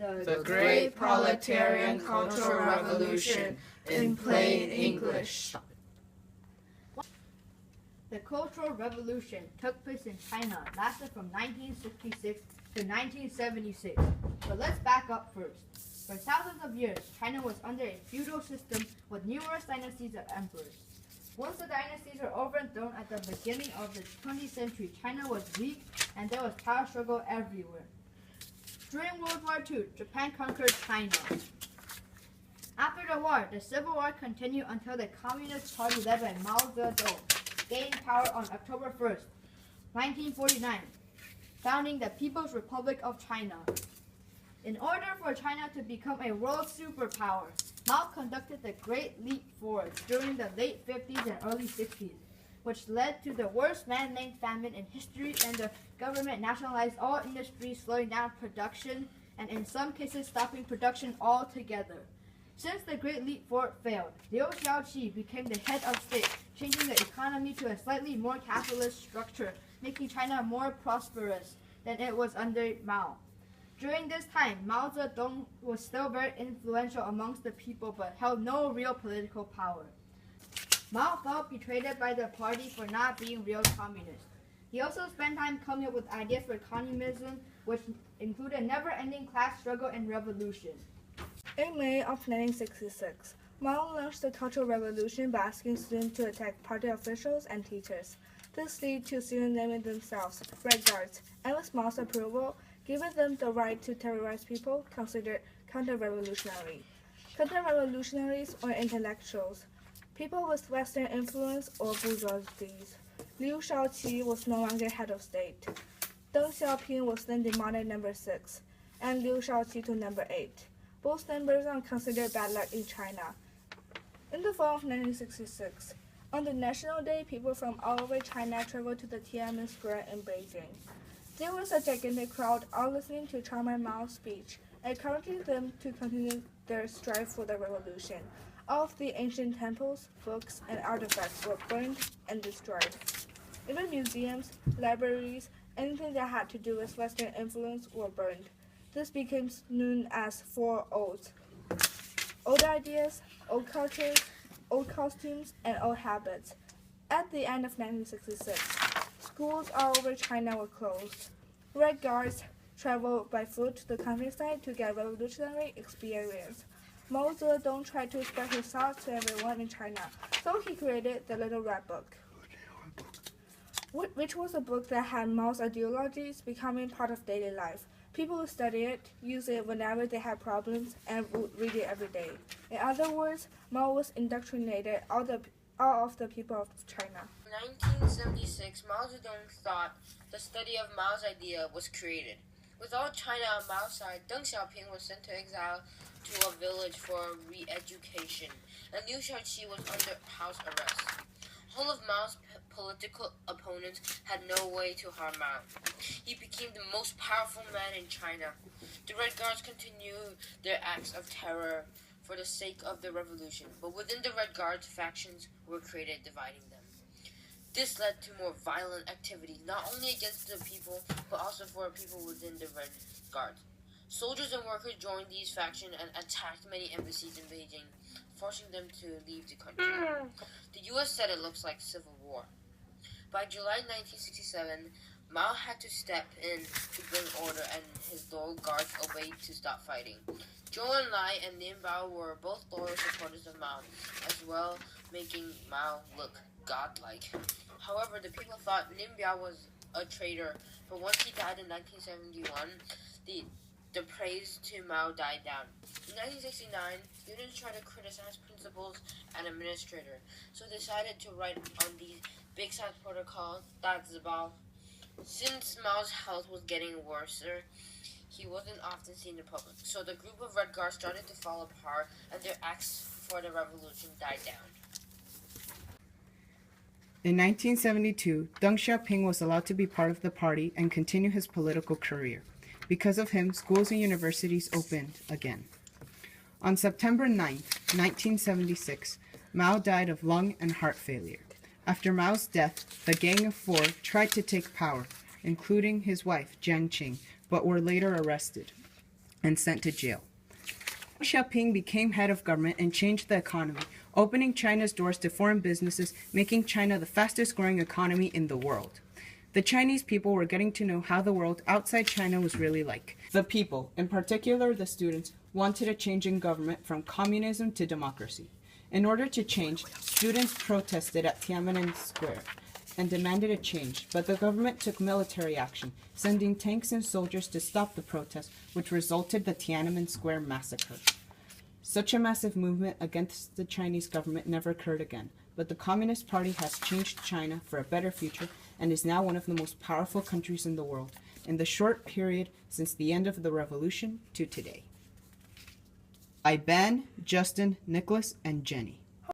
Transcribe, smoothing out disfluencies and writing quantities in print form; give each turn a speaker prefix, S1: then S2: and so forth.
S1: The Great Proletarian Cultural Revolution in plain English.
S2: The Cultural Revolution took place in China, lasted from 1966 to 1976. But let's back up first. For thousands of years, China was under a feudal system with numerous dynasties of emperors. Once the dynasties were overthrown at the beginning of the 20th century, China was weak and there was power struggle everywhere. During World War II, Japan conquered China. After the war, the Civil War continued until the Communist Party led by Mao Zedong gained power on October 1st, 1949, founding the People's Republic of China. In order for China to become a world superpower, Mao conducted the Great Leap Forward during the late 50s and early 60s, which led to the worst man-made famine in history, and the government nationalized all industries, slowing down production and in some cases stopping production altogether. Since the Great Leap Forward failed, Liu Shaoqi became the head of state, changing the economy to a slightly more capitalist structure, making China more prosperous than it was under Mao. During this time, Mao Zedong was still very influential amongst the people but held no real political power. Mao felt betrayed by the party for not being real communist. He also spent time coming up with ideas for communism, which included never-ending class struggle and revolution.
S3: In May of 1966, Mao launched the Cultural Revolution by asking students to attack party officials and teachers. This led to students naming themselves Red Guards, and with Mao's approval, giving them the right to terrorize people considered counter-revolutionary. Counter-revolutionaries or intellectuals, people with Western influence or bourgeoisies. Liu Shaoqi was no longer head of state. Deng Xiaoping was then demoted number 6, and Liu Shaoqi to number 8. Both numbers are considered bad luck in China. In the fall of 1966, on the National Day, people from all over China traveled to the Tiananmen Square in Beijing. There was a gigantic crowd all listening to Chairman Mao's speech, encouraging them to continue their strive for the revolution. All of the ancient temples, books, and artifacts were burned and destroyed. Even museums, libraries, anything that had to do with Western influence were burned. This became known as Four Olds: old ideas, old cultures, old costumes, and old habits. At the end of 1966, schools all over China were closed. Red Guards traveled by foot to the countryside to get revolutionary experience. Mao Zedong tried to spread his thoughts to everyone in China, so he created the Little Red Book, which was a book that had Mao's ideologies becoming part of daily life. People would study it, use it whenever they had problems, and would read it every day. In other words, Mao was indoctrinated all of the people of China.
S4: In 1976, Mao Zedong thought the study of Mao's idea was created. With all China on Mao's side, Deng Xiaoping was sent to exile to a village for re-education, and Liu Shaoqi was under house arrest. All of Mao's political opponents had no way to harm Mao. He became the most powerful man in China. The Red Guards continued their acts of terror for the sake of the revolution, but within the Red Guards, factions were created dividing them. This led to more violent activity, not only against the people, but also for people within the Red Guards. Soldiers and workers joined these factions and attacked many embassies in Beijing, forcing them to leave the country. The U.S. said it looks like civil war. By July 1967, Mao had to step in to bring order, and his loyal guards obeyed to stop fighting. Zhou Enlai and Lin Biao were both loyal supporters of Mao, as well, making Mao look godlike. However, the people thought Lin Biao was a traitor, but once he died in 1971, the praise to Mao died down. In 1969, students tried to criticize principals and administrator, so they decided to write on the Big Science Protocol, Dazibao. Since Mao's health was getting worse, he wasn't often seen in public, so the group of Red Guards started to fall apart, and their acts for the revolution died down.
S1: In 1972, Deng Xiaoping was allowed to be part of the party and continue his political career. Because of him, schools and universities opened again. On September 9, 1976, Mao died of lung and heart failure. After Mao's death, the Gang of Four tried to take power, including his wife, Jiang Qing, but were later arrested. and sent to jail. Deng Xiaoping became head of government and changed the economy, opening China's doors to foreign businesses, making China the fastest growing economy in the world. The Chinese people were getting to know how the world outside China was really like. The people, in particular the students, wanted a change in government from communism to democracy. In order to change, students protested at Tiananmen Square and demanded a change, but the government took military action, sending tanks and soldiers to stop the protest, which resulted in the Tiananmen Square massacre. Such a massive movement against the Chinese government never occurred again, but the Communist Party has changed China for a better future and is now one of the most powerful countries in the world in the short period since the end of the revolution to today. By Ben, Justin, Nicholas, and Jenny.